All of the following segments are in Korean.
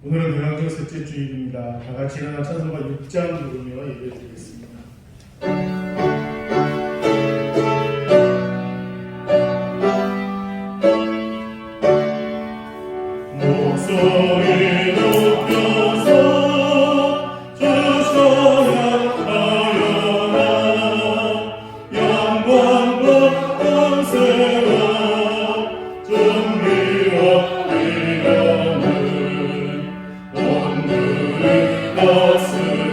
오늘은 대강절 셋째 주일입니다. 다 같이 일어나 찬송가 6장 부르며 예배드리겠습니다. 목소리 높여서 주셔야 하여라. 영광과 권세와 존귀와 위엄은 온누리 다스리시는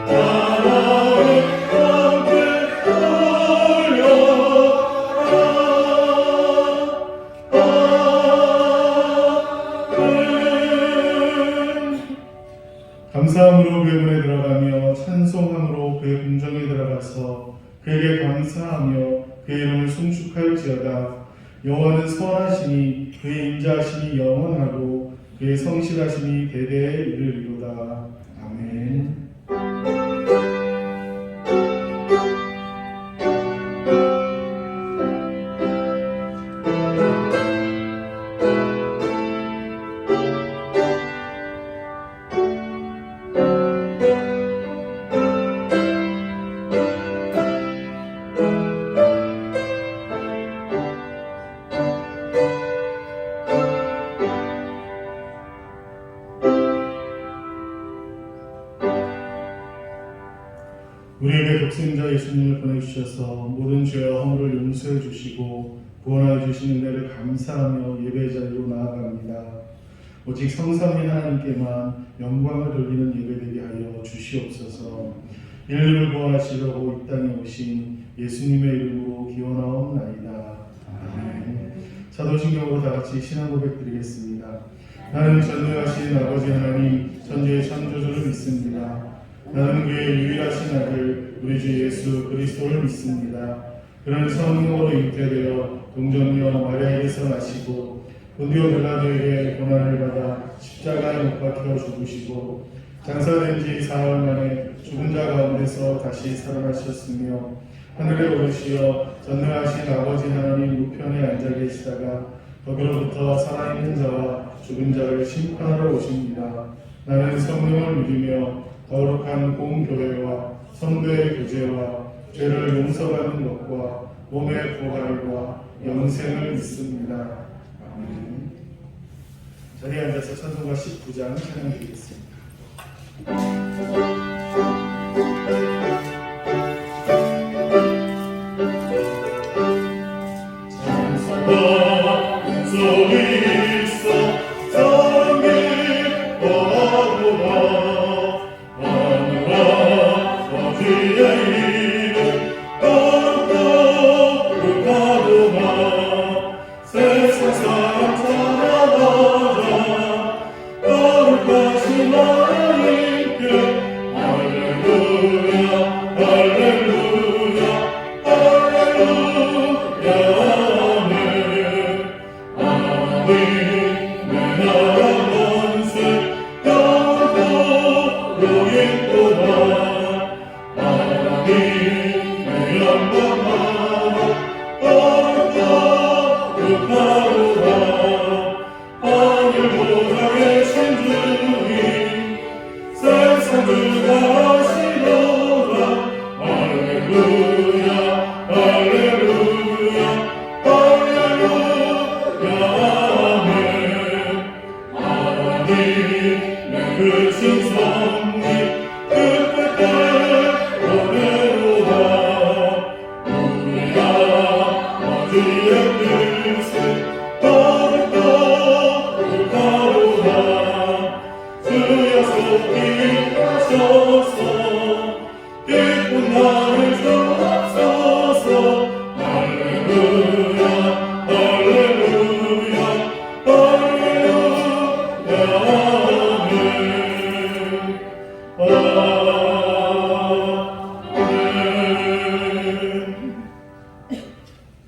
하나님 함께 감사함으로 그의 문에 들어가며 찬송함으로 그의 궁정에 들어가서 그에게 감사하며 그의 이름을 송축할지어다. 여호와는 선하시니 그의 인자하심이 영원하고 그의 성실하심이 대대에 이르리로다. 아멘. 우리에게 독생자 예수님을 보내주셔서 모든 죄와 허물을 용서해 주시고 구원하여 주시는 데를 감사하며 예배 자리로 나아갑니다. 오직 성삼위 하나님께만 영광을 돌리는 예배되게 하여 주시옵소서. 인류를 구원하시려고 이 땅에 오신 예수님의 이름으로 기원하옵나이다. 아멘. 사도신경으로 다 같이 신앙 고백 드리겠습니다. 나는 전능하신 아버지 하나님 천지의 창조주를 믿습니다. 나는 그의 유일하신 아들 우리 주 예수 그리스도를 믿습니다. 그는 성령으로 잉태되어 동정녀 마리아에게서 나시고 본디오 빌라도에게 고난을 받아 십자가에 못 박혀 죽으시고 장사된 지 사흘 만에 죽은 자 가운데서 다시 살아나셨으며 하늘에 오르시어 전능하신 아버지 하나님 우편에 앉아 계시다가 거기로부터 살아있는 자와 죽은 자를 심판하러 오십니다. 나는 성령을 믿으며 거룩한 공교회와 성도의 교제와 죄를 용서받는 것과 몸의 부활과 영생을 믿습니다. 아멘. 자리에 앉아서 찬송가 19장 찬양드리겠습니다.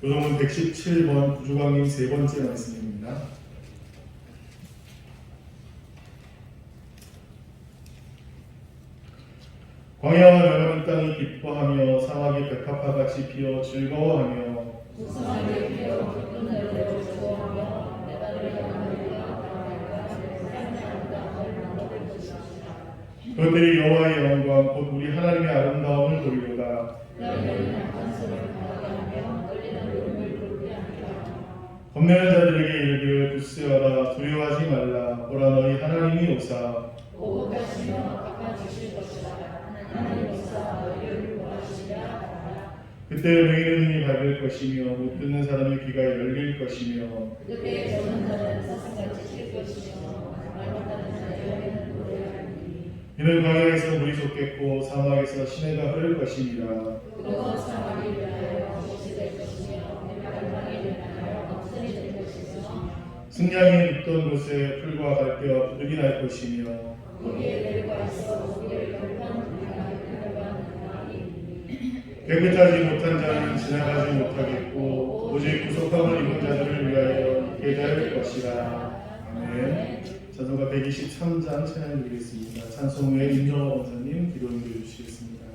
교동문 117번 구주광님 세 번째 말씀입니다. 광야와 메마른 땅이 기뻐하며 사막이 백합화같이 피어 즐거워하며 그들이 여호와의 영광 곧 우리 하나님의 아름다움을 보리로다. 겁내는 자들에게 이르기를 굳세어라 두려워하지 말라 보라 너희 하나님이 오사 보복하시며 갚아주실 것이라. 하나님 오사 너희를 도와주시랴. 그때 너희는 눈이 밝을 것이며 못 듣는 사람의 귀가 열릴 것이며 그때 저는 자는 사슴같이 칠 것이며 말 못하는 자의 노래하리니. 이는 광야에서 물이 솟겠고 사막에서 시내가 흐를 것이니라. 그건 사막이 변하여 못이 될 것이며 갈망이 변하여 없음이 될 것이며 승냥이 눕던 곳에 풀과 갈대와 부득이 날 것이며 거기에 벨과 있어 거기를 결판 깨끗하지 못한 자는 지나가지 못하겠고 오직 구속함을 입은 자들을 위하여 있게 될 것이라. 아멘. 찬송가 123장 찬양 드리겠습니다. 찬송 후에 임정호 권사님 기도 인도해 주시겠습니다.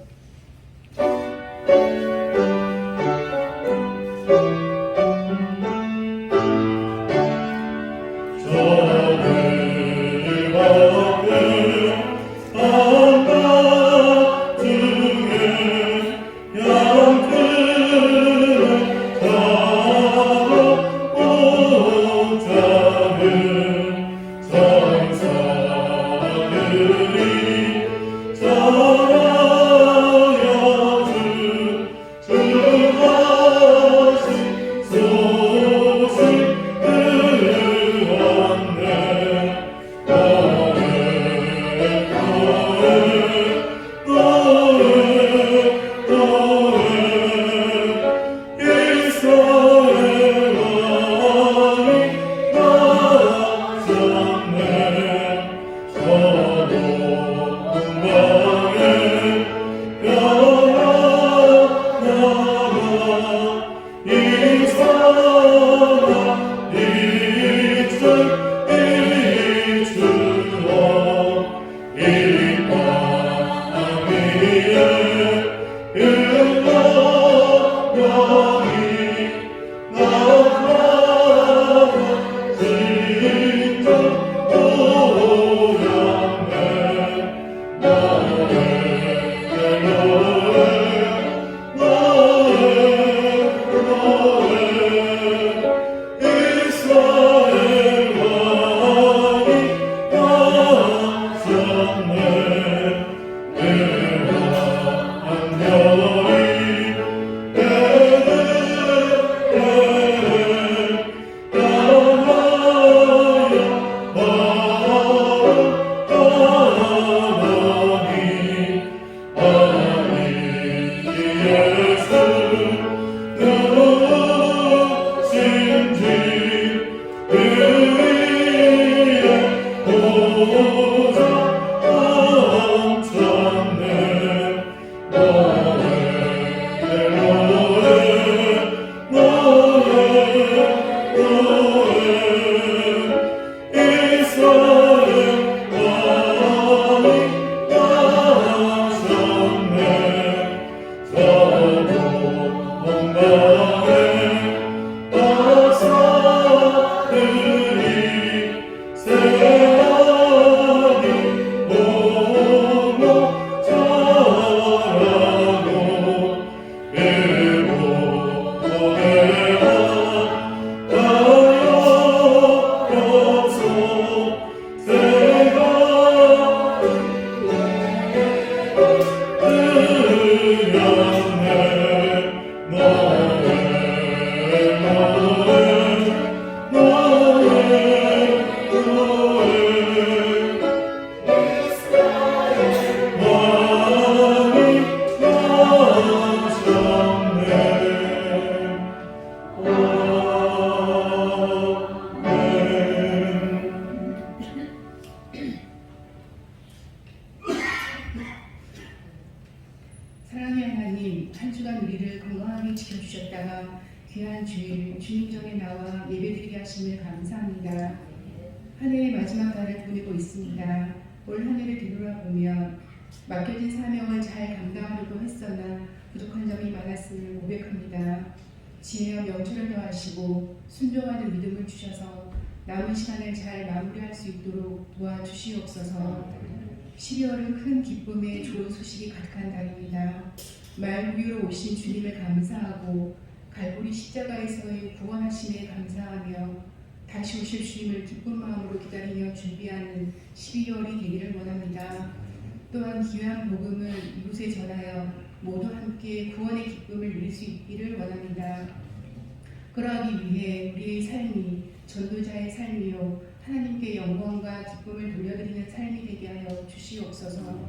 사랑의 하나님, 한 주간 우리를 건강하게 지켜주셨다가 귀한 주일 주님 전에 나와 예배드리게 하심을 감사합니다. 한 해의 마지막 달을 보내고 있습니다. 올 한 해를 되돌아보면 맡겨진 사명을 잘 감당하려고 했으나 부족한 점이 많았음을 고백합니다. 지혜와 명철을 더하시고 순종하는 믿음을 주셔서 남은 시간을 잘 마무리할 수 있도록 도와주시옵소서. 12월은 큰 기쁨의 좋은 소식이 가득한 달입니다. 말 위로 오신 주님을 감사하고 갈보리 십자가에서의 구원하심에 감사하며 다시 오실 주님을 기쁜 마음으로 기다리며 준비하는 12월이 되기를 원합니다. 또한 귀한 복음을 이곳에 전하여 모두 함께 구원의 기쁨을 누릴 수 있기를 원합니다. 그러하기 위해 우리의 삶이 전도자의 삶이요 하나님께 영광과 기쁨을 돌려드리는 삶이 되게 하여 주시옵소서.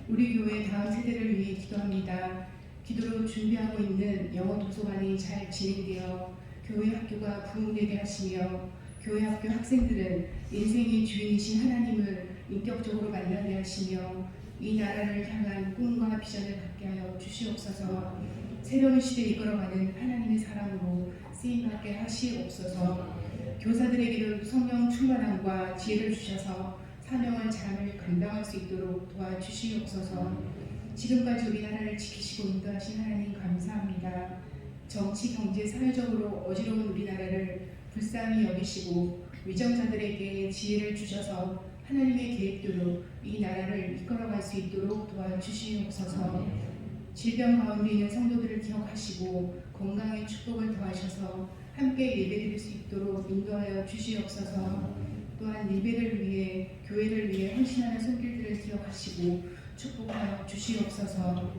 우리 교회 다음 세대를 위해 기도합니다. 기도로 준비하고 있는 영어 도서관이 잘 진행되어 교회 학교가 부흥되게 하시며 교회 학교 학생들은 인생의 주인이신 하나님을 인격적으로 만나게 하시며 이 나라를 향한 꿈과 비전을 갖게 하여 주시옵소서. 새로운 시대에 이끌어가는 하나님의 사랑으로 쓰임받게 하시옵소서. 교사들에게도 성령 충만함과 지혜를 주셔서 사명을 잘 감당할 수 있도록 도와주시옵소서. 지금까지 우리나라를 지키시고 인도하신 하나님 감사합니다. 정치, 경제, 사회적으로 어지러운 우리나라를 불쌍히 여기시고 위정자들에게 지혜를 주셔서 하나님의 계획대로 이 나라를 이끌어갈 수 있도록 도와주시옵소서. 질병 가운데 있는 성도들을 기억하시고 건강의 축복을 더하셔서 함께 예배드릴 수 있도록 인도하여 주시옵소서. 또한 예배를 위해 교회를 위해 헌신하는 손길들을 기억하시고 축복하여 주시옵소서.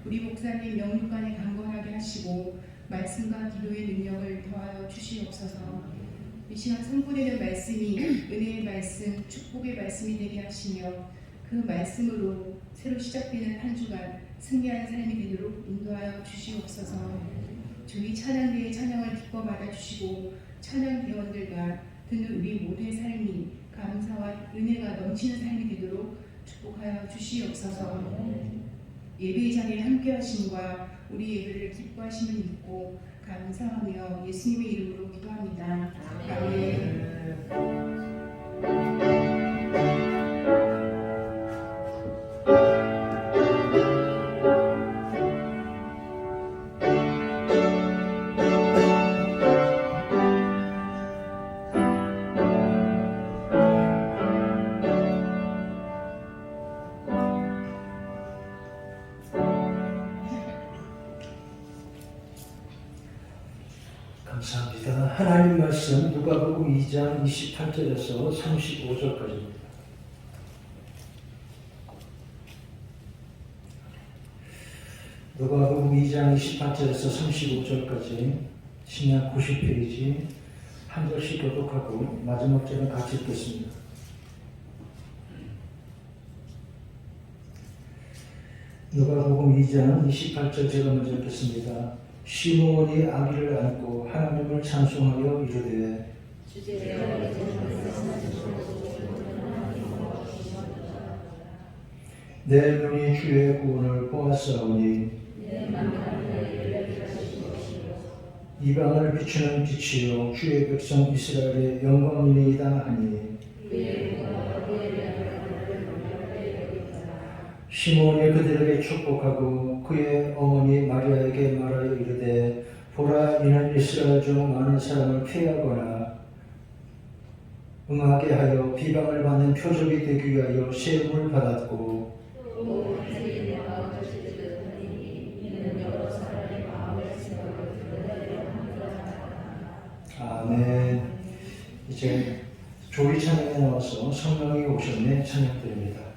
우리 목사님 영육간에 강건하게 하시고 말씀과 기도의 능력을 더하여 주시옵소서. 이 시간 선포되는 말씀이 은혜의 말씀, 축복의 말씀이 되게 하시며 그 말씀으로 새로 시작되는 한 주간 승리하는 삶이 되도록 인도하여 주시옵소서. 주의 찬양대의 찬양을 기뻐 받아주시고 찬양 대원들과 듣는 우리 모두의 삶이 감사와 은혜가 넘치는 삶이 되도록 축복하여 주시옵소서. 예배의 자리에 함께 하심과 우리 예배를 기뻐하심을 믿고 감사하며 예수님의 이름으로 기도합니다. 아멘. 감사합니다. 하나님 말씀 누가복음 2장 28절에서 35절까지입니다. 누가복음 2장 28절에서 35절까지 신약 90페이지 한 절씩 교독하고 마지막 절은 같이 읽겠습니다. 누가복음 2장 28절 제가 먼저 읽겠습니다. 시므온이 아기를 안고 하나님을 찬송하여 이르되 내 눈이 주의 구원을 보았사오니 이방을 비추는 빛이요 주의 백성 이스라엘의 영광이니이다 하니 시므온이 그들에게 축복하고 그의 어머니 마리아에게 말하여 이르되 보라 이는 이스라엘 중 많은 사람을 피하거나 응하게 하여 비방을 받는 표적이 되기 위하여 세움을 받았고 아멘. 이제 조리 찬양에 나와서 성령이 오셨네 찬양드립니다.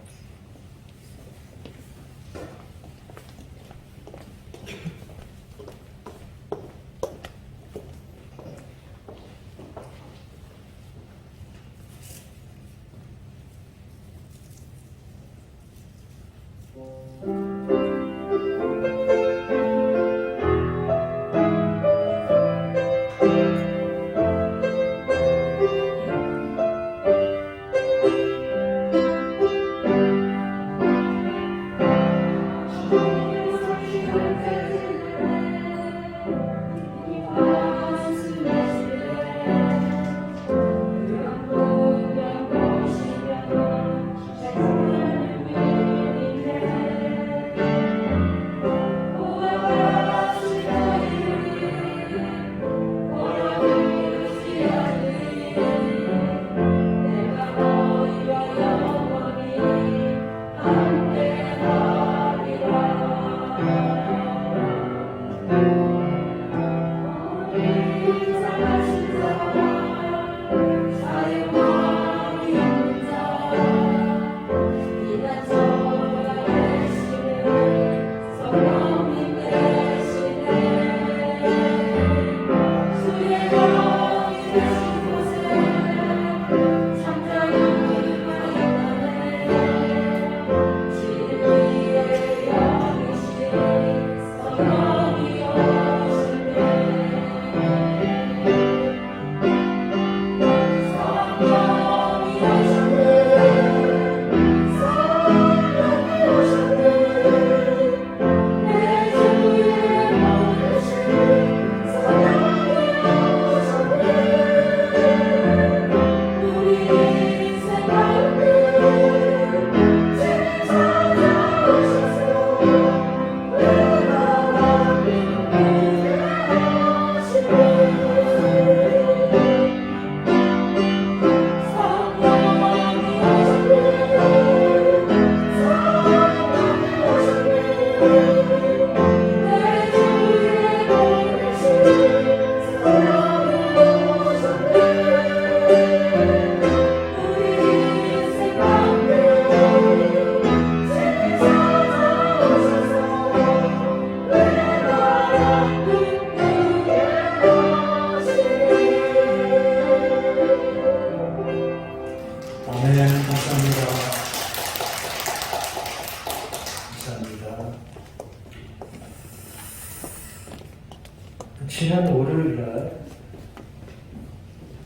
지난 월요일날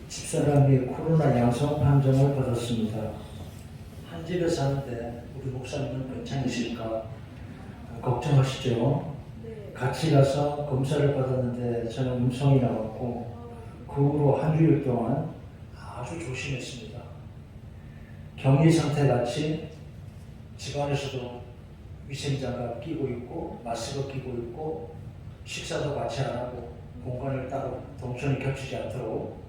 집사람이 코로나 양성 판정을 받았습니다. 한 집에 사는데 우리 목사님은 괜찮으실까 걱정하시죠? 같이 가서 검사를 받았는데 저는 음성이 나왔고 그 후로 한 주일 동안 아주 조심했습니다. 격리 상태 같이 집안에서도 위생장갑 끼고 있고 마스크 끼고 있고 식사도 같이 안 하고 공간을 따로 동선이 겹치지 않도록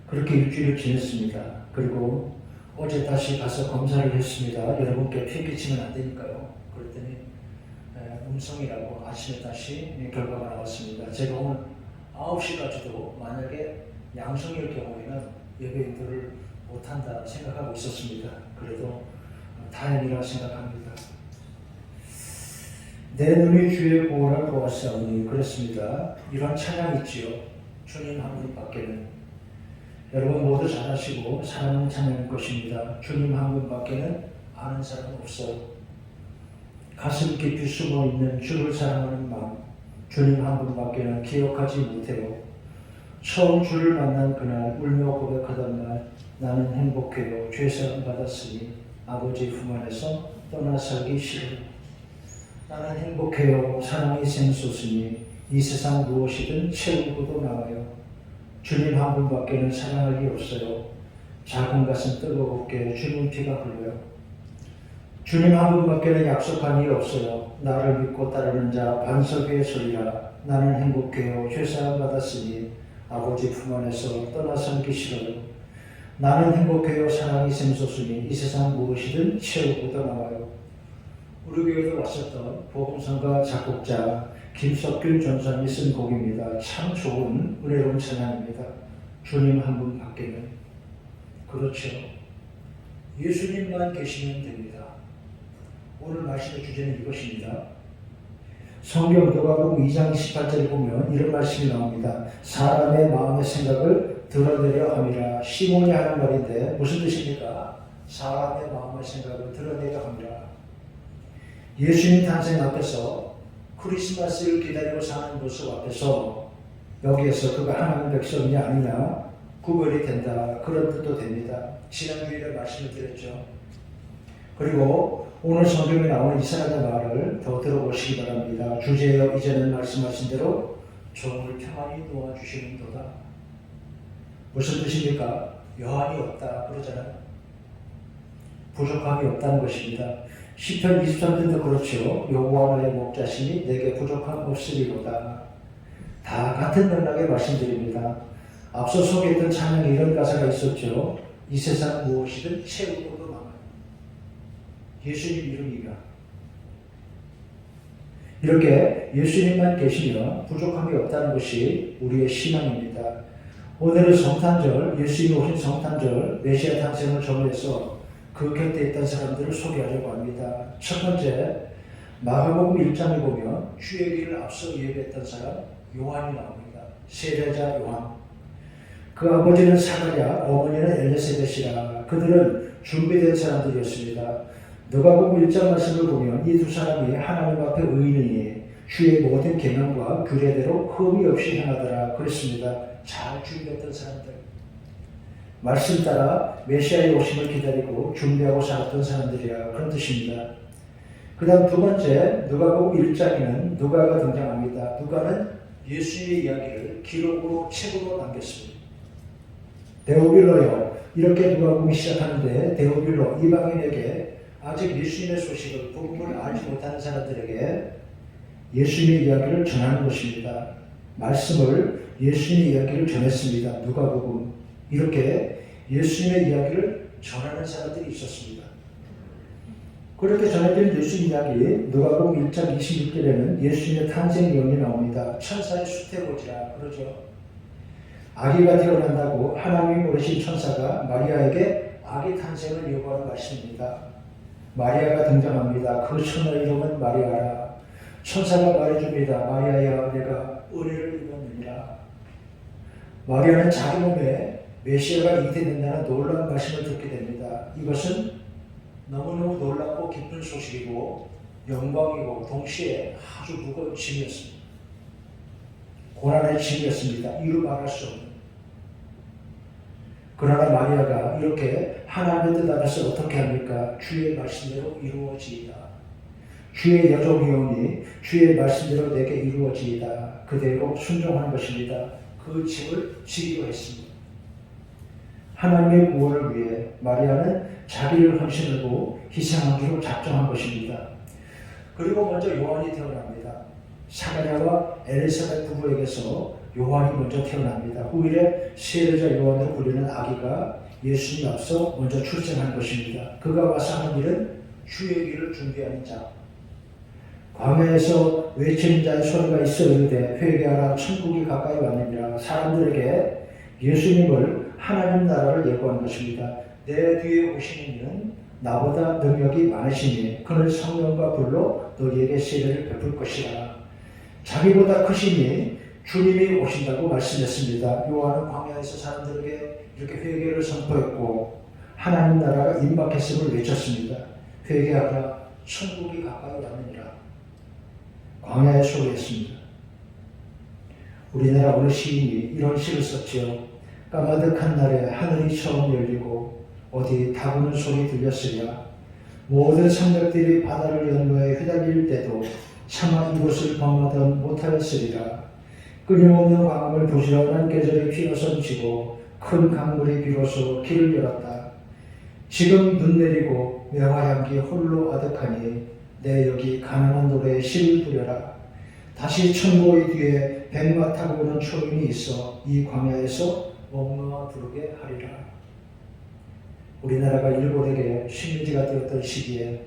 그렇게 일주일을 지냈습니다. 그리고 어제 다시 가서 검사를 했습니다. 여러분께 피해 끼치면 안 되니까요. 그랬더니 음성이라고 아침에 다시 결과가 나왔습니다. 제가 오늘 9시까지도 만약에 양성일 경우에는 예배 인도를 못한다 생각하고 있었습니다. 그래도 다행이라 생각합니다. 내 눈이 주의 보호를 보았사오니 그렇습니다. 이런 찬양 있지요. 주님 한 분밖에는 여러분 모두 잘 아시고 사랑하는 찬양일 것입니다. 주님 한 분밖에는 아는 사람은 없어요. 가슴 깊이 숨어있는 주를 사랑하는 마음 주님 한 분밖에는 기억하지 못해요. 처음 주를 만난 그날 울며 고백하던 날 나는 행복해요. 죄사함 받았으니 아버지 품 안에서 떠나 살기 싫어요. 나는 행복해요. 사랑이 샘솟으니 이 세상 무엇이든 채우고도 나와요. 주님 한 분밖에는 사랑할 리 없어요. 작은 가슴 뜨겁게 주님 피가 흘러요. 주님 한 분밖에는 약속한 일 없어요. 나를 믿고 따르는 자 반석 위에 서리라. 나는 행복해요. 죄사함 받았으니 아버지 품 안에서 떠나 살기 싫어요. 나는 행복해요. 사랑이 샘솟으니 이 세상 무엇이든 채우고도 나와요. 우리 교회도 왔었던 복음성가 작곡자 김석균 전사님이 쓴 곡입니다. 참 좋은 은혜로운 찬양입니다. 주님 한 분 밖에는 그렇죠. 예수님만 계시면 됩니다. 오늘 말씀의 주제는 이것입니다. 성경 누가복음 2장 28절을 보면 이런 말씀이 나옵니다. 사람의 마음의 생각을 드러내려 함이라. 시몬이 하는 말인데 무슨 뜻입니까? 사람의 마음의 생각을 드러내려 함이라. 예수님 탄생 앞에서 크리스마스를 기다리고 사는 모습 앞에서 여기에서 그가 하나님 백성이 아니냐 구별이 된다. 그런 뜻도 됩니다. 지난주에 말씀을 드렸죠. 그리고 오늘 성경에 나오는 이 사람의 말을 더 들어보시기 바랍니다. 주제여 이제는 말씀하신 대로 종을 평안히 놓아주시는도다. 무슨 뜻입니까? 여한이 없다 그러잖아요. 부족함이 없다는 것입니다. 시편 23편도 그렇죠. 여호와 나의 목자시니 내게 부족함 없으리로다. 다 같은 맥락의 말씀드립니다. 앞서 소개했던 찬양에 이런 가사가 있었죠. 이 세상 무엇이든 채우고도 남아요. 예수님 이름이가 이렇게 예수님만 계시면 부족함이 없다는 것이 우리의 신앙입니다. 오늘은 성탄절, 예수님이 오신 성탄절, 메시아 탄생을 전후해서 그 곁에 있던 사람들을 소개하려고 합니다. 첫 번째, 마가복음 1장에 보면 주의 길을 앞서 예배했던 사람 요한이 나옵니다. 세례자 요한. 그 아버지는 사가랴, 어머니는 엘리사벳이라. 그들은 준비된 사람들이었습니다. 누가복음 1장 말씀을 보면 이 두 사람이 하나님 앞에 의인이니 주의 모든 계명과 규례대로 흠이 없이 행하더라 그랬습니다. 잘 준비했던 사람들. 말씀 따라 메시아의 오심을 기다리고 준비하고 살았던 사람들이야 그런 뜻입니다. 그 다음 두 번째 누가복음 1장에는 누가가 등장합니다. 누가는 예수의 이야기를 기록으로 책으로 남겼습니다. 데오빌로요 이렇게 누가복음이 시작하는데 데오빌로 이방인에게 아직 예수님의 소식을 복음을 알지 못하는 사람들에게 예수님의 이야기를 전하는 것입니다. 말씀을 예수님의 이야기를 전했습니다. 누가복음 이렇게 예수님의 이야기를 전하는 사람들이 있었습니다. 그렇게 전해진 예수님 이야기 누가복음 1장 26절에는 예수님의 탄생 예언이 나옵니다. 천사의 수태고지라 그러죠. 아기가 태어난다고 하나님이 보내신 천사가 마리아에게 아기 탄생을 요구하는 말씀입니다. 마리아가 등장합니다. 그 처녀의 이름은 마리아라. 천사가 말해줍니다. 마리아야 내가 은혜를 입었느니라. 마리아는 자기 몸에 메시아가 잉태된다는 놀라운 말씀을 듣게 됩니다. 이것은 너무너무 놀랍고 기쁜 소식이고 영광이고 동시에 아주 무거운 짐이었습니다. 고난의 짐이었습니다. 이루 말할 수 없는. 그러나 마리아가 이렇게 하나님의 뜻 앞에서 어떻게 합니까? 주의 말씀대로 이루어지이다. 주의 여종이오니 주의 말씀대로 내게 이루어지이다. 그대로 순종하는 것입니다. 그 짐을 지기로 했습니다. 하나님의 구원을 위해 마리아는 자기를 헌신하고 희생하기로 작정한 것입니다. 그리고 먼저 요한이 태어납니다. 사가랴와 엘리사벳 부부에게서 요한이 먼저 태어납니다. 후일에 세례자 요한으로 불리는 아기가 예수님 앞서 먼저 출생한 것입니다. 그가 와서 하는 일은 주의 길을 준비하는 자. 광야에서 외치는 자의 소리가 있어 이르되 회개하라 천국이 가까이 왔느니라. 사람들에게 예수님을 하나님 나라를 예고한 것입니다. 내 뒤에 오시는 이는 나보다 능력이 많으시니 그는 성령과 불로 너희에게 세례를 베풀 것이라. 자기보다 크시니 주님이 오신다고 말씀했습니다. 요한은 광야에서 사람들에게 이렇게 회개를 선포했고 하나님 나라가 임박했음을 외쳤습니다. 회개하라 천국이 가까이 왔느니라. 광야에 소리했습니다. 우리나라 어느 시인이 이런 시를 썼지요. 까마득한 날에 하늘이 처음 열리고 어디 다구는 소리 들렸으랴. 모든 성벽들이 바다를 연모해 휘달릴 때도 차마 이곳을 범하던 못하였으리라. 끊임없는 광음을 부지런한 계절이 휘어선지고 큰 강물이 비로소 길을 열었다. 지금 눈 내리고 명화향기 홀로 아득하니 내 여기 가난한 노래에 시를 부려라. 다시 천고의 뒤에 백마 타고 오는 초인이 있어 이 광야에서 옥노아 부르게 하리라. 우리나라가 일본에게 식민지가 되었던 시기에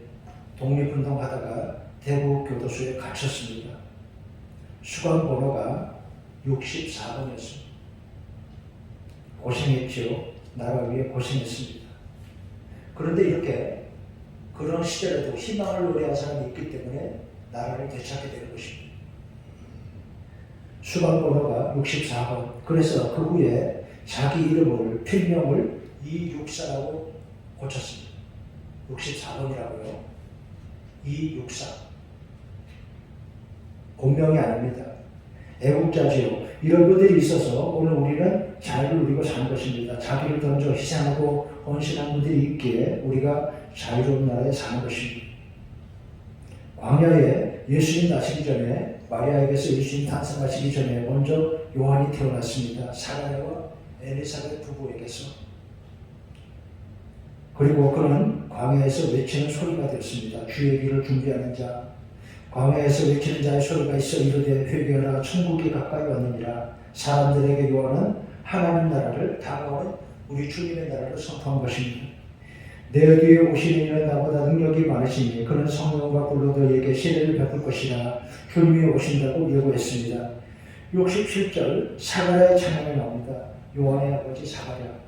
독립운동하다가 대구 교도소에 갇혔습니다. 수감 번호가 64번이었습니다. 고생했죠. 나라 위해 고생했습니다. 그런데 이렇게 그런 시절에도 희망을 노래한 사람이 있기 때문에 나라를 되찾게 되는 것입니다. 수감 번호가 64번. 그래서 그 후에 자기 이름을 필명을 이육사라고 고쳤습니다. 64번이라고요. 이육사. 본명이 아닙니다. 애국자지요. 이런 것들이 있어서 오늘 우리는 자유를 누리고 사는 것입니다. 자기를 던져 희생하고 헌신한 분들이 있기에 우리가 자유로운 나라에 사는 것입니다. 광야에 예수님 나시기 전에 마리아에게서 예수님 탄생하시기 전에 먼저 요한이 태어났습니다. 사가랴와 엘리사벳 부부에게서. 그리고 그는 광야에서 외치는 소리가 되었습니다. 주의 길을 준비하는 자. 광야에서 외치는 자의 소리가 있어 이르되 회개하라 천국이 가까이 왔느니라. 사람들에게 요한은 하나님 나라를 다가오는 우리 주님의 나라를 선포한 것입니다. 내 뒤에 오시는 이는 나보다 능력이 많으시니 그는 성령과 불로 너희에게 세례를 베풀 것이라. 주님이 오신다고 예고했습니다. 67절 사가랴의 찬양이 나옵니다. 요한의 아버지 사가랴.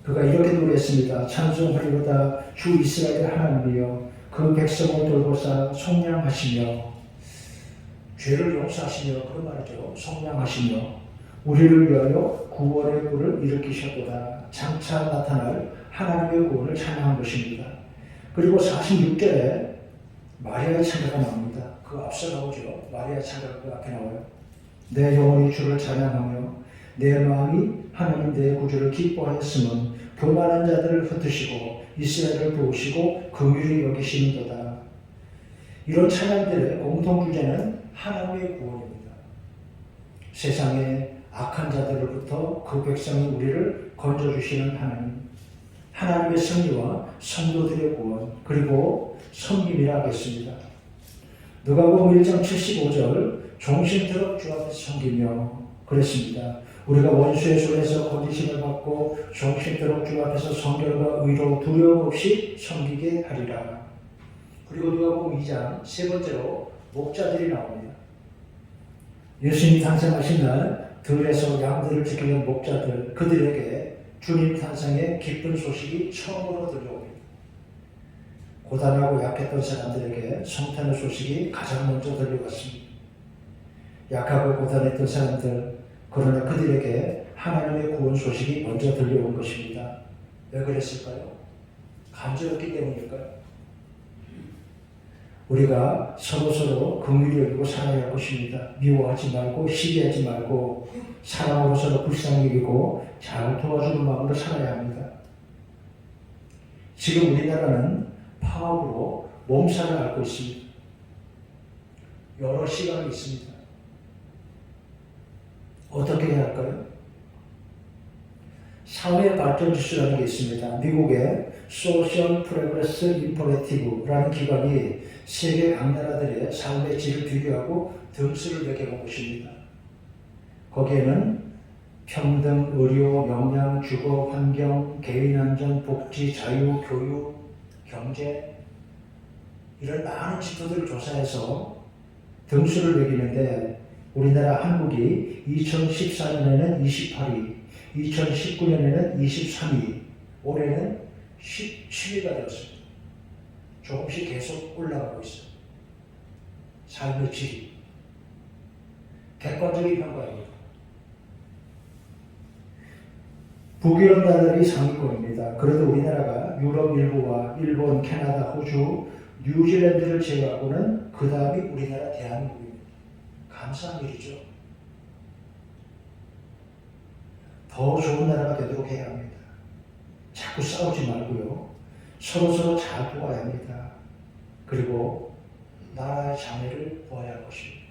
그가 이렇게 노래했습니다. 찬송하리로다 주 이스라엘 하나님이여 그 백성을 돌보사 속량하시며. 죄를 용서하시며 그 말이죠. 속량하시며 우리를 위하여 구원의 꿀을 일으키셨도다. 장차 나타날 하나님의 구원을 찬양한 것입니다. 그리고 46절에 마리아의 찬가가 나옵니다. 그 앞서 나오죠. 마리아의 찬가가 그 앞에 나와요. 내 영혼이 주를 찬양하며 내 마음이 하나님 내 구주를 기뻐하였으면 교만한 자들을 흩으시고 이스라엘을 도우시고 긍휼히 여기시는도다. 이런 찬양들의 공통주제는 하나님의 구원입니다. 세상의 악한 자들로부터 그 백성이 우리를 건져주시는 하나님, 하나님의 승리와 성도들의 구원, 그리고 섬김이라 하겠습니다. 누가복음 1장 75절 종신토록 주 앞에서 섬기며 그랬습니다. 우리가 원수의 손에서 건지심을 받고 종신토록 주 앞에서 성결과 의로 두려움 없이 섬기게 하리라. 그리고 누가복음 2장 세 번째로 목자들이 나옵니다. 예수님 탄생하신 날 들에서 양들을 지키는 목자들, 그들에게 주님 탄생의 기쁜 소식이 처음으로 들려옵니다. 고단하고 약했던 사람들에게 성탄의 소식이 가장 먼저 들려왔습니다. 약하고 고단했던 사람들, 그러나 그들에게 하나님의 구원 소식이 먼저 들려온 것입니다. 왜 그랬을까요? 간절했기 때문일까요? 우리가 서로서로 긍휼히 여기고 살아야 할 것입니다. 미워하지 말고 시기하지 말고 사랑으로 서로 불쌍히 여기고 잘 도와주는 마음으로 살아야 합니다. 지금 우리나라는 파업으로 몸살을 앓고 있습니다. 여러 시각이 있습니다. 어떻게 해야 할까요? 사회 발전 지수라는 게 있습니다. 미국의 소셜 프로그레스 인포레티브라는 기관이 세계 각 나라들의 삶의 질을 비교하고 등수를 매겨본 것입니다. 거기에는 평등, 의료, 영양, 주거, 환경, 개인 안전, 복지, 자유, 교육, 경제 이런 많은 지표들을 조사해서 등수를 매기는데 우리나라 한국이 2014년에는 28위, 2019년에는 23위, 올해는 17위가 되었습니다. 조금씩 계속 올라가고 있어요. 삶의 질이. 객관적인 평가입니다. 북유럽 나라들이 상위권입니다. 그래도 우리나라가 유럽 일부와 일본, 캐나다, 호주, 뉴질랜드를 제외하고는 그 다음이 우리나라 대한민국입니다. 감사한 일이죠. 더 좋은 나라가 되도록 해야 합니다. 자꾸 싸우지 말고요. 서로서로 잘 도와야 합니다. 그리고 나라의 장애를 보아야 할 것입니다.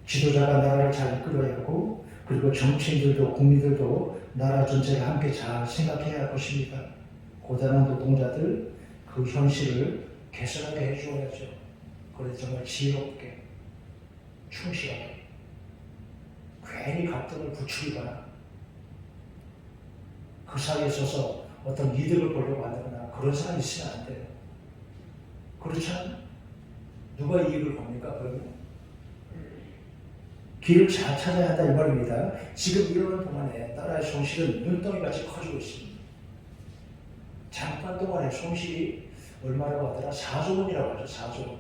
지도자가 나라를 잘 이끌어야 하고 그리고 정치인들도 국민들도 나라 전체가 함께 잘 생각해야 할 것입니다. 고단한 노동자들 그 현실을 개선하게 해주어야죠. 그래서 정말 지혜롭게 충실하게 괜히 갈등을 부추기거나 그 사이에 서서 어떤 이득을 보려고 한다거나 그런 사람이 있으면 안 돼요. 그렇지 않아요? 누가 이익을 봅니까? 그러면 길을 잘 찾아야 한다 이 말입니다. 지금 이러는 동안에 나라의 손실은 눈덩이같이 커지고 있습니다. 잠깐 동안에 손실이 얼마라고 하더라? 4조 원이라고 하죠. 4조 원.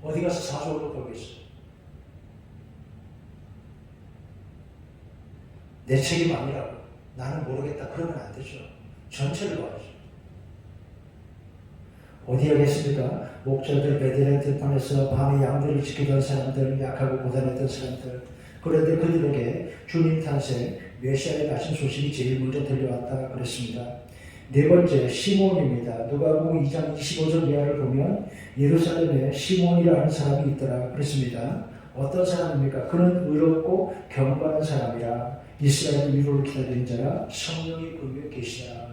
어디 가서 4조 원을 벌겠어요? 내 책임 아니라고 나는 모르겠다 그러면 안 되죠. 전체를 봐야죠. 어디 하겠습니까? 목자들 베들레헴 들판에서 밤에 양들을 지키던 사람들, 약하고 고단했던 사람들. 그런데 그들에게 주님 탄생 메시아의 나신 소식이 제일 먼저 들려왔다 그랬습니다. 네 번째 시몬입니다. 누가복음 2장 25절 이하를 보면 예루살렘에 시몬이라는 사람이 있더라 그랬습니다. 어떤 사람입니까? 그는 의롭고 경건한 사람이라 이스라엘 위로를 기다리는 자라 성령이 그에게 계시다.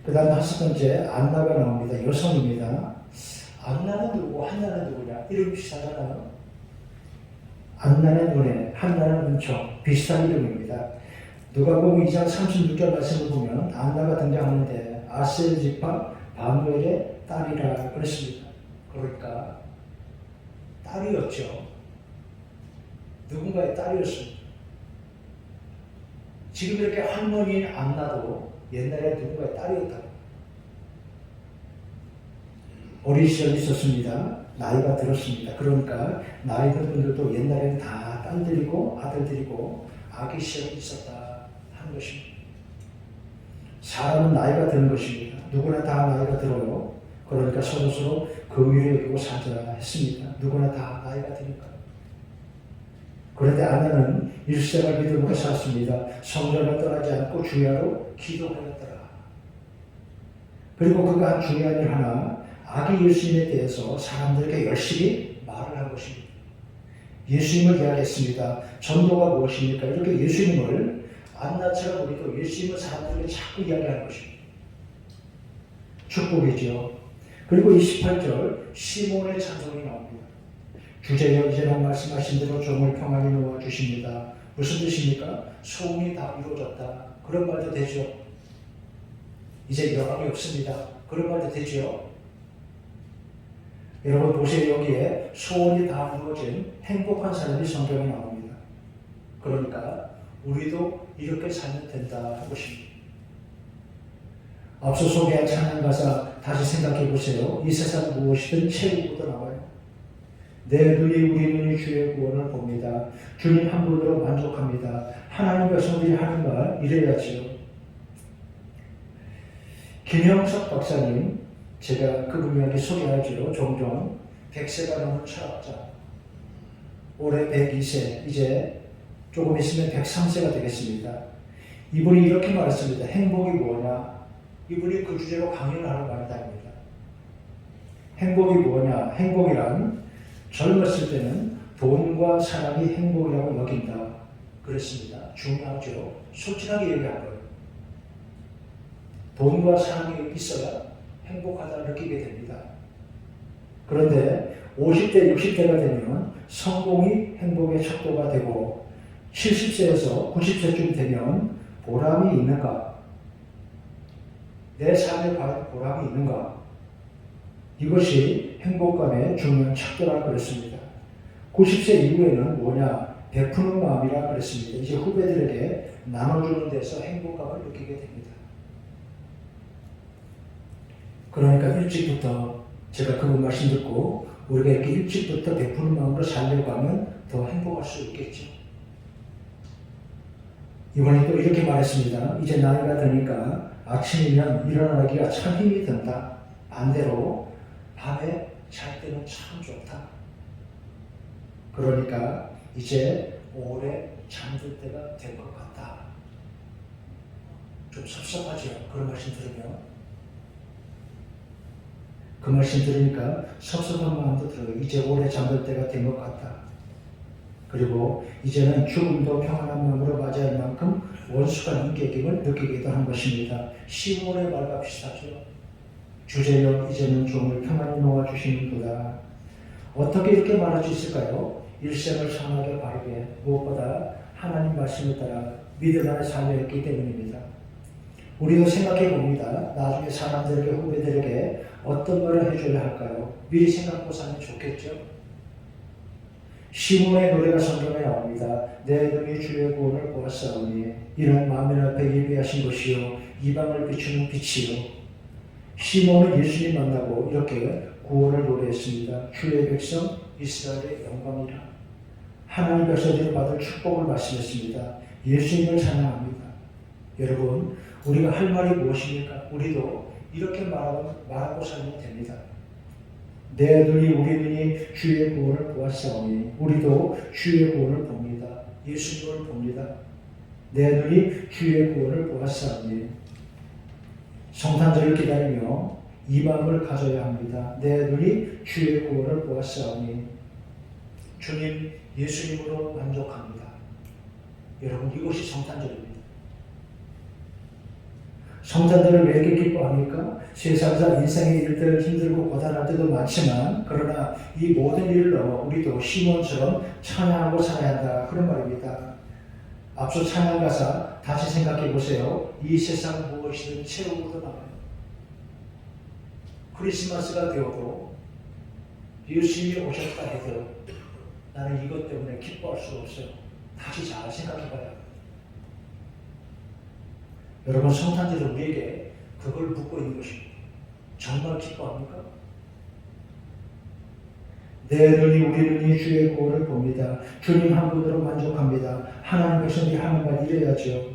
그 다음 다섯 번째 안나가 나옵니다. 여성입니다. 안나는 누구고 한나는 누구냐? 이름 비슷하잖아요. 안나는 은혜, 한나는 은총 비슷한 이름입니다. 누가복음 2장 36절 말씀을 보면 안나가 등장하는데 아셀 지파 바누엘의 딸이라 그랬습니다. 그러니까 딸이었죠. 누군가의 딸이었습니다. 지금 이렇게 할머니인 안나도 옛날에 누군가의 딸이었다. 어린 시절이 있었습니다. 나이가 들었습니다. 그러니까 나이 든 분들도 옛날에는 다 딸들이고 아들들이고 아기 시절이 있었다 하는 것입니다. 사람은 나이가 드는 것입니다. 누구나 다 나이가 들어요. 그러니까 서로서로 그 위로 여기고 살자 했습니다. 누구나 다 나이가 드니까. 그런데 안나는 일생을 믿음으로 살았습니다. 성전을 떠나지 않고 주야로 기도하였더라. 그리고 그가 한 중요한 일 하나, 아기 예수님에 대해서 사람들에게 열심히 말을 한 것입니다. 예수님을 이야기했습니다. 전도가 무엇입니까? 이렇게 예수님을 안나처럼 우리도 예수님을 사람들에게 자꾸 이야기하는 것입니다. 축복이죠. 그리고 28절 시몬의 찬송이 나옵니다. 주제여 이제는 말씀하신 대로 종을 평안히 놓아주십니다. 무슨 뜻입니까? 소원이 다 이루어졌다. 그런 말도 되죠. 이제 여망이 없습니다. 그런 말도 되죠. 여러분 보세요. 여기에 소원이 다 이루어진 행복한 사람이 성경에 나옵니다. 그러니까 우리도 이렇게 살면 된다 하는 것입니다. 앞서 소개한 찬양 가사 다시 생각해 보세요. 이 세상 무엇이든 채우고도 나와요. 내 눈이 우리 눈이 주의 구원을 봅니다. 주님 한 분으로 만족합니다. 하나님 백성들이 하는 말 이래야지요. 김영석 박사님, 제가 그분 이야기 소개하죠. 종종 100세가 넘은 철학자, 올해 102세, 이제 조금 있으면 103세가 되겠습니다. 이분이 이렇게 말했습니다. 행복이 뭐냐? 이분이 그 주제로 강연을 하러 많이 다닙니다. 행복이 뭐냐? 행복이란 젊었을 때는 돈과 사랑이 행복이라고 여긴다. 그랬습니다. 중요하죠. 솔직하게 얘기한 거예요. 돈과 사랑이 있어야 행복하다 느끼게 됩니다. 그런데 50대, 60대가 되면 성공이 행복의 척도가 되고 70세에서 90세쯤 되면 보람이 있는가? 내 삶에 과연 보람이 있는가? 이것이 행복감의 중요한 척도라 그랬습니다. 90세 이후에는 뭐냐? 베푸는 마음이라 그랬습니다. 이제 후배들에게 나눠주는 데서 행복감을 느끼게 됩니다. 그러니까 일찍부터 제가 그분 말씀 듣고 우리가 이렇게 일찍부터 베푸는 마음으로 살려고 하면 더 행복할 수 있겠죠. 이번에 또 이렇게 말했습니다. 이제 나이가 드니까 아침이면 일어나기가 참 힘이 든다. 반대로 밤에 잘 때는 참 좋다. 그러니까 이제 오래 잠들 때가 된 것 같다. 좀 섭섭하죠. 그런 말씀 들으면. 그 말씀 들으니까 섭섭한 마음도 들어요. 이제 오래 잠들 때가 된 것 같다. 그리고 이제는 죽음도 평안한 마음으로 맞이할 만큼 원숙한 인격임을 느끼기도 한 것입니다. 시몬의 말과 비슷하죠. 주제여 이제는 종을 평안히 놓아주시는도다. 어떻게 이렇게 말할 수 있을까요? 일생을 선하게 바르게 무엇보다 하나님 말씀을 따라 믿음 안에 살려 했기 때문입니다. 우리도 생각해 봅니다. 나중에 사람들에게 후배들에게 어떤 말을 해줘야 할까요? 미리 생각하고 살면 좋겠죠? 시몬의 노래가 성경에 나옵니다. 내 눈이 주의 구원을 보았사오니 이는 만민 앞에 예비하신 것이요 이방을 비추는 빛이요. 시몬은 예수님 만나고 이렇게 구원을 노래했습니다. 주의 백성 이스라엘의 영광이라. 하나님 백성들이 받을 축복을 말씀했습니다. 예수님을 찬양합니다. 여러분, 우리가 할 말이 무엇입니까? 우리도 이렇게 말하고 살면 됩니다. 내 눈이 우리 눈이 주의 구원을 보았사오니 우리도 주의 구원을 봅니다. 예수님을 봅니다. 내 눈이 주의 구원을 보았사오니 성탄절을 기다리며 이 마음을 가져야 합니다. 내 눈이 주의 구원을 보았사오니 주님 예수님으로 만족합니다. 여러분 이것이 성탄절입니다. 성탄절을 왜 이렇게 기뻐합니까? 세상사 인생의 일들 힘들고 고단할 때도 많지만 그러나 이 모든 일을 넘어 우리도 시몬처럼 찬양하고 살아야 한다. 그런 말입니다. 앞서 찬양 가사 다시 생각해 보세요. 이 세상 무엇이든 채우고도 남아요. 크리스마스가 되어도 예수님이 오셨다 해도 나는 이것 때문에 기뻐할 수 없어요. 다시 잘 생각해 봐야 합니다. 여러분 성탄절은 우리에게 그걸 묻고 있는 것입니다. 정말 기뻐합니까? 내 눈이 우리 눈이 주의 구원을 봅니다. 주님 한 분으로 만족합니다. 하나님 백성들이 하는 말 이래야죠.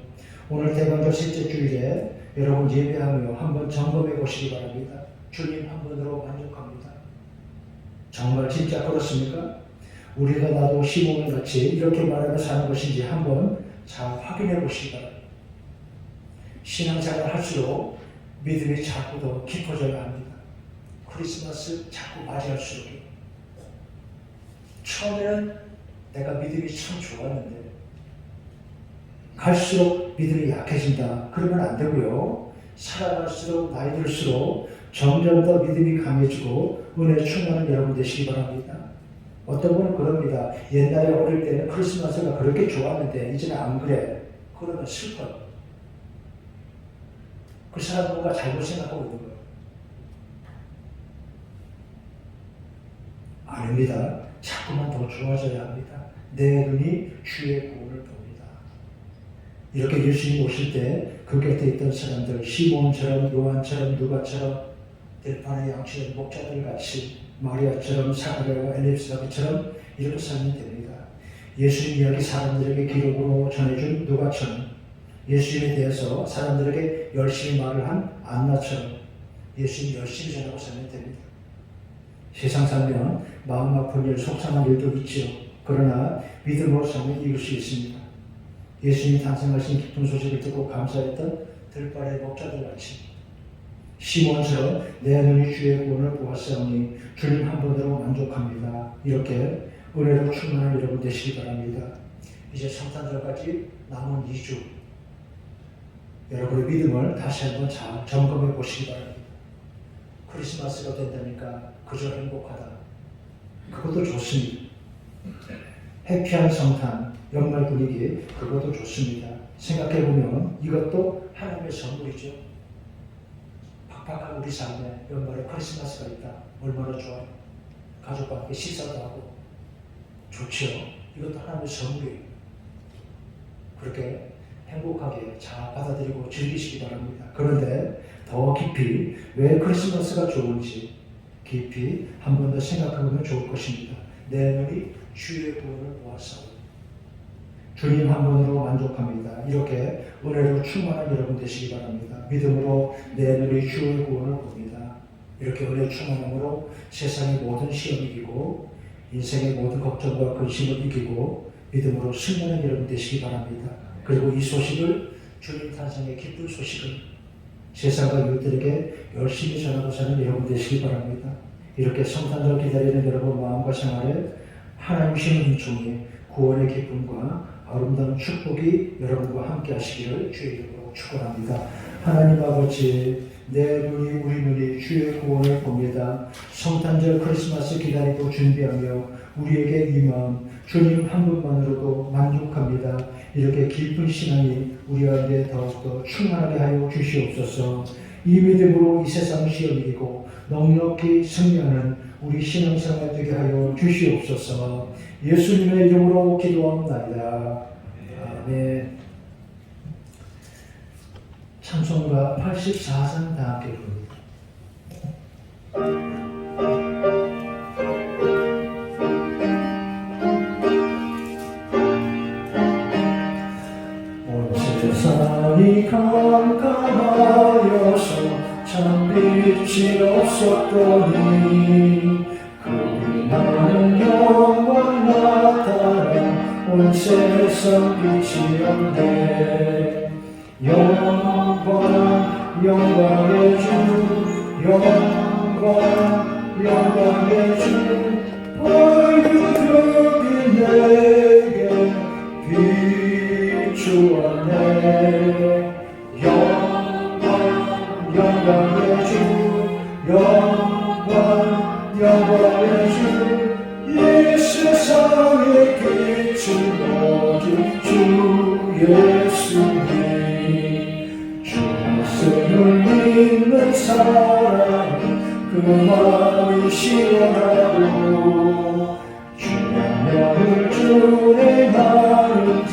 오늘 대관절 셋째 주일에 여러분 예배하며 한번 점검해 보시기 바랍니다. 주님 한 분으로 만족합니다. 정말 진짜 그렇습니까? 우리가 나도 시몬을 같이 이렇게 말하며 사는 것인지 한번 잘 확인해 보시기 바랍니다. 신앙생활을 할수록 믿음이 자꾸 더 깊어져야 합니다. 크리스마스 자꾸 맞이할수록 처음에는 내가 믿음이 참 좋았는데 갈수록 믿음이 약해진다. 그러면 안 되고요. 살아갈수록 나이 들수록 점점 더 믿음이 강해지고 은혜 충만한 여러분 되시기 바랍니다. 어떤 분은 그럽니다. 옛날에 어릴 때는 크리스마스가 그렇게 좋았는데 이제는 안 그래. 그러면 슬퍼요. 그 사람 뭔가 잘못 생각하고 있는 거예요. 아닙니다. 자꾸만 더 좋아져야 합니다. 내 눈이 주의 구원을 봅니다. 이렇게 예수님 오실 때 그 곁에 있던 사람들 시몬처럼 요한처럼 누가처럼 들판의 양치는 목자들 같이 마리아처럼 사가랴와 엘리사벳처럼 이렇게 살면 됩니다. 예수님 이야기 사람들에게 기록으로 전해준 누가처럼 예수님에 대해서 사람들에게 열심히 말을 한 안나처럼 예수님 열심히 전하고 살면 됩니다. 세상 살면 마음 아픈 일, 속상한 일도 있지요. 그러나 믿음으로 살면 이길 수 있습니다. 예수님이 탄생하신 기쁜 소식을 듣고 감사했던 들바의 목자들 같이 시몬처럼 내 눈이 주의 구원을 보았사오니 주님 한 분으로 만족합니다. 이렇게 은혜로 충만한 여러분 되시기 바랍니다. 이제 성탄절까지 남은 2주 여러분의 믿음을 다시 한번 잘 점검해 보시기 바랍니다. 크리스마스가 된다니까 그저 행복하다. 그것도 좋습니다. 해피한 성탄, 연말 분위기 그것도 좋습니다. 생각해 보면 이것도 하나님의 선물이죠. 팍팍한 우리 삶에 연말에 크리스마스가 있다. 얼마나 좋아요. 가족과 함께 식사도 하고 좋죠. 이것도 하나님의 선물이에요. 그렇게 행복하게 잘 받아들이고 즐기시기 바랍니다. 그런데 더 깊이 왜 크리스마스가 좋은지 깊이 한 번 더 생각해보면 좋을 것입니다. 내 눈이 주의 구원을 보았사오니 주님 한 분으로 만족합니다. 이렇게 은혜로 충만한 여러분 되시기 바랍니다. 믿음으로 내 눈이 주의 구원을 봅니다. 이렇게 은혜 충만함으로 세상의 모든 시험을 이기고 인생의 모든 걱정과 근심을 이기고 믿음으로 승리하는 여러분 되시기 바랍니다. 그리고 이 소식을 주님 탄생의 기쁜 소식을 세상과 이웃들에게 열심히 전하고 사는 여러분 되시기 바랍니다. 이렇게 성탄절 기다리는 여러분 마음과 생활에 하나님 신의 은총이 구원의 기쁨과 아름다운 축복이 여러분과 함께 하시기를 주의 이름으로 축원합니다. 하나님 아버지, 내 눈이 우리 눈이 주의 구원을 봅니다. 성탄절 크리스마스 기다리고 준비하며 우리에게 이 마음 주님 한 분만으로도 만족합니다. 이렇게 깊은 신앙이 우리 안에 더욱더 충만하게 하여 주시옵소서. 이 믿음으로 이 세상 시험 이기고 넉넉히 승리하는 우리 신앙생활 되게 하여 주시옵소서. 예수님의 이름으로 기도합니다. 아멘. 찬송가 84장 다 함께 부릅니다. 온 세상이 깜깜하여서 참 빛이 없었더니 그리 많은 영광 나타나 온 세상 빛이 없네. 영광의 주, 영광의 주, 얼굴이 내게 비추었네. 영광의 주, 영광의 주, 이 세상의 빛은 오직 주 예수님. 주를 믿는 사람 그 마음이 시원하고 주의 명을 주의 나는 자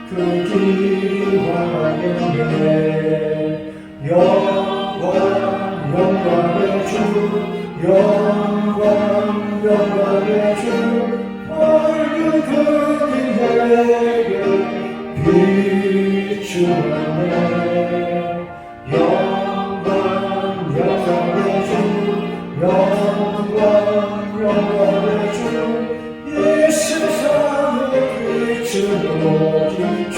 그 길이 환하겠네. 영광의 주, 영광의 주, 얼굴이 내게 비추었네. 영광의 주, 이 세상의 빛은 오직 주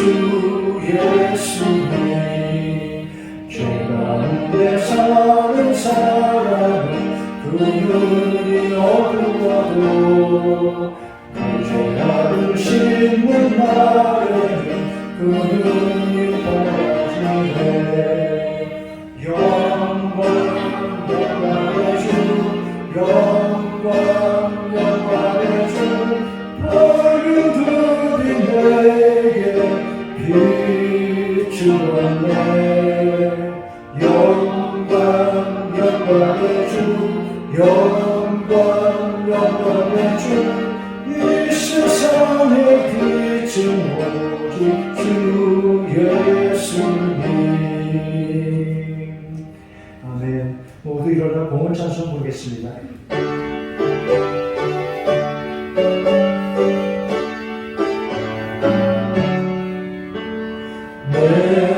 예수님. 죄 가운데 사는 사람은 그 눈이 어두워도 그 죄악을 씻는 날에는 그 눈이 밝아지네. 영광의 주, 영광의 주, 얼굴이 내게 비추었네. 영광의 주, 영광의 주, 이 세상의 빛은 오직 주 예수님. 아멘. 모두 일어나 봉헌 찬송 부르겠습니다. 내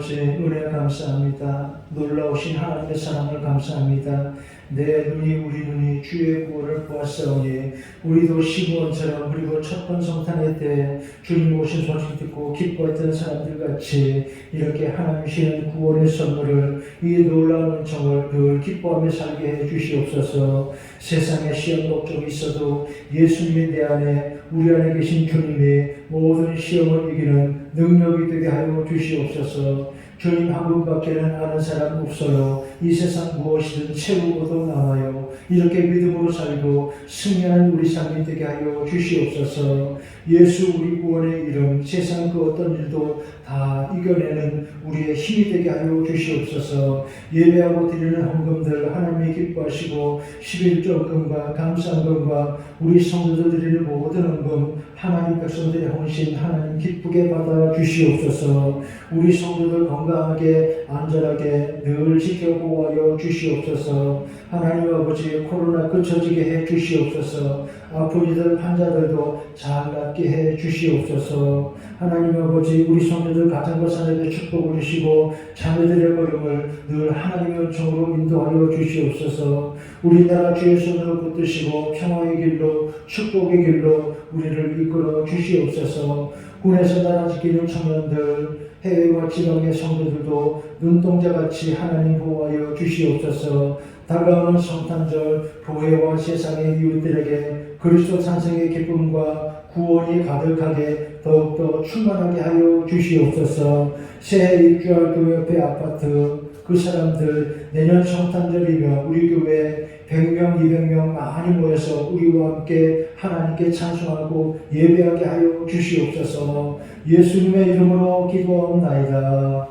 아버지 은혜 감사합니다. 놀라우신 하나님의 사랑을 감사합니다. 내 눈이 우리 눈이 주의 구원을 보았사오니 우리도 시므온처럼 그리고 첫번 성탄의 때 주님 오신 소식 듣고 기뻐했던 사람들 같이 이렇게 하나님 주시는 구원의 선물을 이 놀라운 은총을 늘 기뻐하며 살게 해 주시옵소서. 세상에 시험 걱정이 있어도 예수님의 내 안에 우리 안에 계신 주님이 모든 시험을 이기는 능력이 되게 하여 주시옵소서. 주님 한 분밖에는 아는 사람 없어요. 이 세상 무엇이든 채우고도 남아요. 이렇게 믿음으로 살고 승리하는 우리 삶이 되게 하여 주시옵소서. 예수 우리 구원의 이름 세상 그 어떤 일도 다 이겨내는 우리의 힘이 되게 하여 주시옵소서. 예배하고 드리는 헌금들 하나님이 기뻐하시고 11조금과 감사헌금과 우리 성도들 드리는 모든 헌금 하나님 백성들의 헌신 하나님 기쁘게 받아 주시옵소서. 우리 성도들 건강하게 안전하게 늘 지켜보호하여 주시옵소서. 하나님 아버지 코로나 그쳐지게 해 주시옵소서. 아픈 이들 환자들도 잘 낫게 해 주시옵소서. 하나님 아버지 우리 성도들 가정과 사역에 축복을 주시고 자매들의 걸음을 늘 하나님의 은총으로 인도하여 주시옵소서. 우리나라 주의 손으로 붙드시고 평화의 길로 축복의 길로 우리를 이끌어 주시옵소서. 군에서 나라 지키는 청년들 해외와 지방의 성도들도 눈동자같이 하나님 보호하여 주시옵소서. 다가오는 성탄절 교회와 세상의 이웃들에게 그리스도 탄생의 기쁨과 구원이 가득하게 더욱더 충만하게 하여 주시옵소서. 새해 입주할 교회 옆에 아파트 그 사람들 내년 성탄절이며 우리 교회 100명 200명 많이 모여서 우리와 함께 하나님께 찬송하고 예배하게 하여 주시옵소서. 예수님의 이름으로 기도하옵나이다.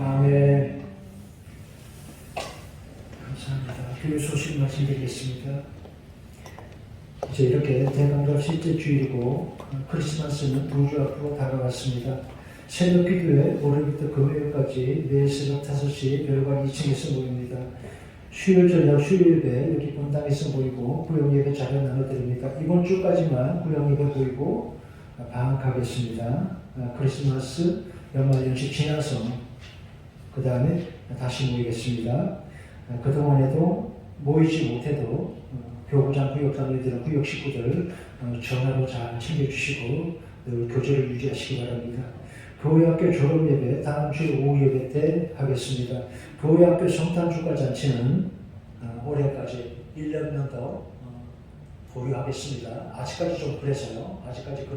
아멘. 감사합니다. 교회 소식 말씀드리겠습니다. 이제 이렇게 대강절 실제 주일이고 크리스마스는 2주 앞으로 다가왔습니다. 새벽 기도회 월요일부터 금요일까지 매일 새벽 5시 별관 2층에서 모입니다. 수요일 저녁 수요일 예배 여기 본당에서 모이고 구역 예배 자료 나눠드립니다. 이번 주까지만 구역 예배 보이고 방학하겠습니다. 크리스마스 연말 연시 지나서 그 다음에 다시 모이겠습니다. 그동안에도 모이지 못해도 교구장 구역장님들 구역 식구들 전화로 잘 챙겨주시고 늘 교제를 유지하시기 바랍니다. 교회학교 졸업예배 다음 주 오후 예배 때 하겠습니다. 교회학교 성탄주가 잔치는 올해까지 1년만 더 보류하겠습니다. 아직까지 좀 그래서요. 아직까지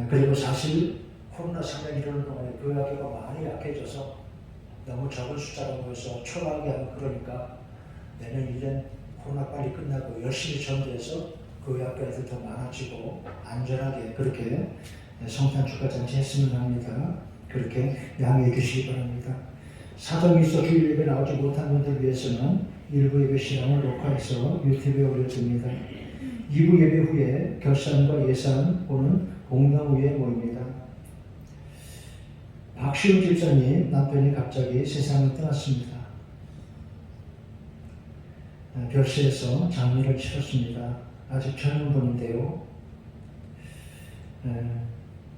그리고 사실 코로나 상황이 이러는 동안에 교회학교가 많이 약해져서 너무 적은 숫자로 모여서 초라하게 하고 그러니까 내년 1년 코로나 빨리 끝나고 열심히 전도해서 교회학교 애들 더 많아지고 안전하게 그렇게 성탄주가 잔치 했으면 합니다. 그렇게 양해해 주시기 바랍니다. 사정이 있어 주일 예배 나오지 못한 분들 위해서는 일부 예배 시간을 녹화해서 유튜브에 올려드립니다. 2부 예배 후에 결산과 예산 보는 공동 위에 모입니다. 박시훈 집사님 남편이 갑자기 세상을 떠났습니다. 별세에서 장례를 치렀습니다. 아직 젊은 분인데요.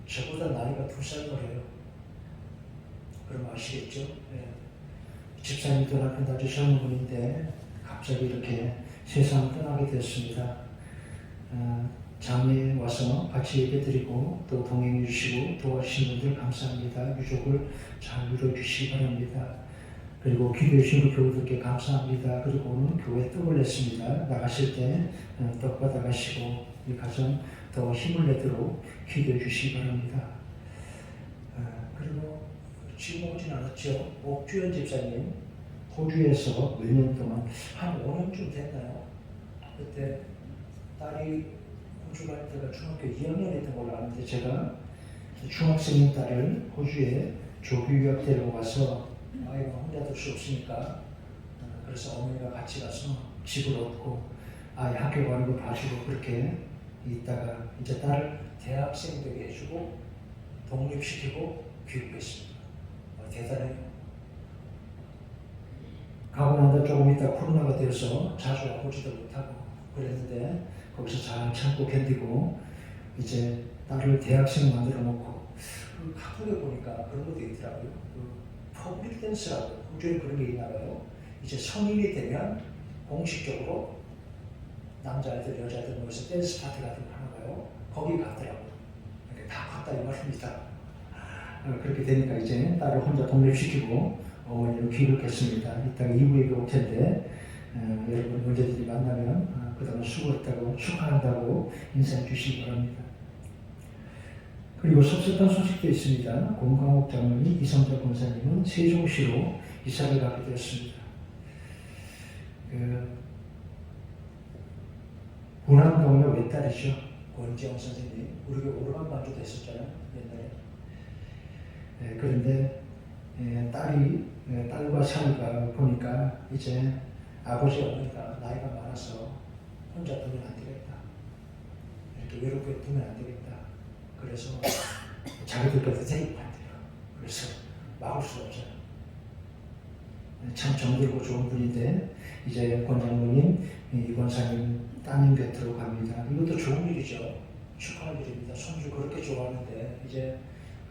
저보다 나이가 2살 어려요. 그럼 아시겠죠? 집사님도 남편도 아주 젊은 분인데 갑자기 이렇게 세상을 떠나게 됐습니다. 장례에 와서 같이 예배드리고 또 동행해 주시고 도와주신 분들 감사합니다. 유족을 잘 위로해 주시기 바랍니다. 그리고 기도해 주신 교우들께 감사합니다. 그리고 오늘 교회 떡을 냈습니다. 나가실 때 떡 받아가시고 이 가정 더 힘을 내도록 기도해 주시기 바랍니다. 그리고 지금 오진 않았죠. 옥주현 집사님 호주에서 몇 년 동안 한 5년쯤 됐나요? 그때 딸이 호주 갈 때가 중학교 2학년이었던 걸로 아는데 제가 중학생인 딸을 호주에 조교 유학 데리고 가서 아이가 혼자 둘 수 없으니까 그래서 어머니가 같이 가서 집을 얻고 아이 학교 가는 거 봐주고 그렇게 있다가 이제 딸을 대학생 되게 해주고 독립시키고 교육했습니다. 대단해요. 가고 나서 조금 있다 코로나가 되어서 자주 와보지도 못하고 그랬는데 거기서 잘 참고 견디고 이제 딸을 대학생 만들어 놓고 카톡에 보니까 그런 것도 있더라고요. 그 퍼블릭 댄스라고 호주에 그런 게 있나 봐요. 이제 성인이 되면 공식적으로 남자애들 여자애들 모여서 댄스 파티 같은 거 하나 봐요. 거기 갔더라고요. 그러니까 다 컸다 이 말입니다. 그렇게 되니까 이제 딸을 혼자 독립시키고 어머니를 귀국했습니다. 이따가 2부에 올 텐데 여러분 언제든지 만나면 그동안 수고했다고 축하한다고 인사해 주시기 바랍니다. 그리고 섭섭한 소식도 있습니다. 공광옥 장로님, 이성자 권사님은 세종시로 이사를 가게 되었습니다. 군함동의 외딸이죠. 권지영 선생님, 우리 교회 오르간 반주도 했었잖아요, 옛날에. 그런데 딸과 사이가 보니까 이제 아버지 어머니가 나이가 많아서 혼자 두면 안 되겠다. 이렇게 외롭게 두면 안 되겠다. 그래서 자기들께서 대입한대요. 그래서 막을 수 없어요. 참 정들고 좋은 분인데 이제 권장로님, 이 권사님 따님 곁으로 갑니다. 이것도 좋은 일이죠. 축하할 일입니다. 손주 그렇게 좋아하는데 이제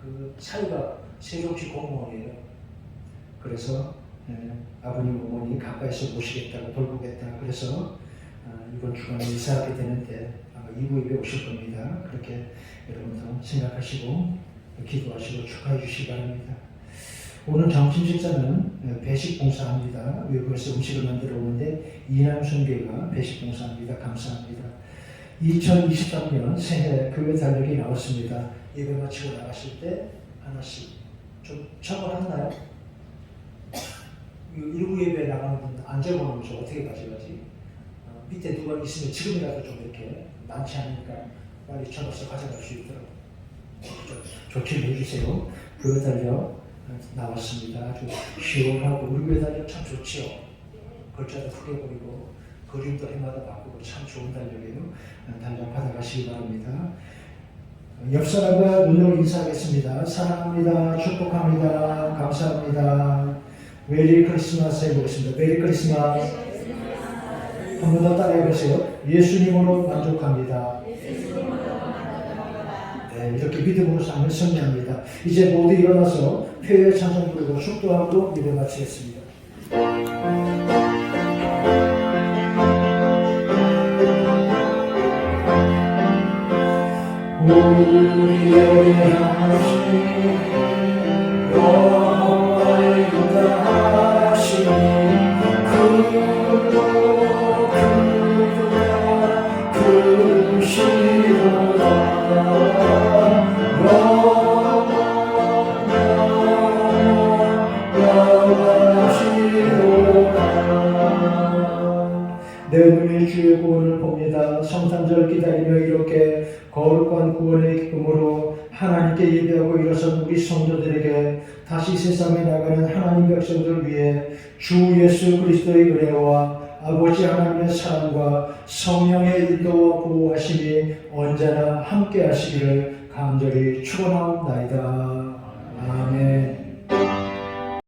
그 사이가 세종시 공무원이에요. 그래서 아버님 어머니 가까이서 모시겠다고 돌보겠다. 그래서 이번 주간에 이사하게 되는데 아마 2부 예배 오실 겁니다. 그렇게 여러분도 생각하시고 기도하시고 축하해 주시기 바랍니다. 오늘 점심 식사는 배식 봉사합니다. 외부에서 음식을 만들어 오는데 이남순교회가 배식 봉사합니다. 감사합니다. 2023년 새해 교회 달력이 나왔습니다. 예배 마치고 나가실 때 하나씩 좀 적어놨나요? 일부 예배 나가는 분 안 적어놓으면 어떻게 가져가지? 밑에 누가 있으면 지금이라도 좀 이렇게 많지 않으니까 빨리 적어서 가져갈 수 있도록 조치를 해주세요. 교회 달력 나왔습니다. 아주 시원하고 우리 교회 달력 참 좋지요. 글자도 크게 보이고 그림도 해마다 바꾸고 참 좋은 달력이에요. 달력 받아가시기 바랍니다. 옆 사람과 눈으로 인사하겠습니다. 사랑합니다. 축복합니다. 감사합니다. 메리 크리스마스 해보겠습니다. 메리 크리스마스. 한 번 더 따라해보세요. 예수님으로 만족합니다. 네, 이렇게 믿음으로 삶을 승리합니다. 이제 모두 일어나서 표의 찬송 부르고 축도하고 예배 마치겠습니다. 우리의 하나님 여호와의 인도하시니 그로 그가 크시도다 내 눈이 주의 구원을 봅니다. 성탄절 기다리며 이렇게 거룩한 구원의 기쁨으로 하나님께 예배하고 일어선 우리 성도들에게 다시 세상에 나가는 하나님 백성들 위해 주 예수 그리스도의 은혜와 아버지 하나님의 사랑과 성령의 인도와 보호하심이 언제나 함께 하시기를 간절히 축원하옵나이다. 아멘.